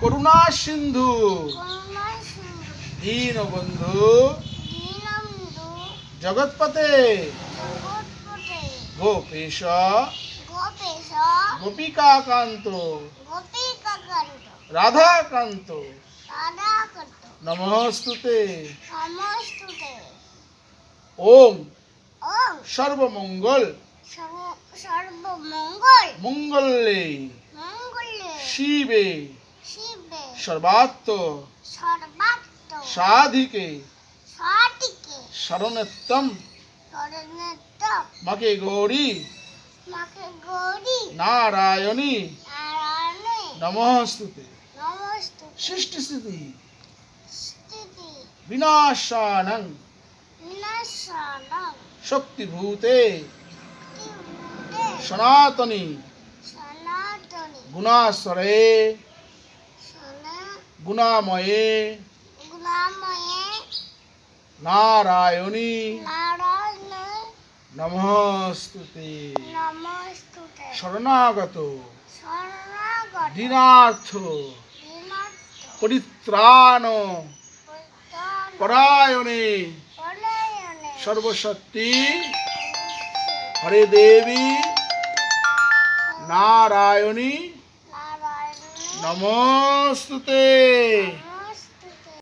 করুণা সিন্ধু দীনবন্ধু জগৎপতে গোপেশ গোপিকাকান্ত রাধাকান্ত নমস্তুতে। ওম সর্বমঙ্গল মঙ্গলে শিবে সর্বাত্ম সাধিকে শরণত্তম মাকে গৌরী নারায়ণী নমস্তুতে। সৃষ্টি স্থিতি বিনাশানং শক্তিভূতে সনাতনী গুণাশ্বরে গুণাময়ে নারায়ণী নমস্তুতে। শরণাগত দীনার্থ পরিত্রাণ পরায়ণে সর্বশক্তি হরে দেবী নারায়ণী নমস্তুতে।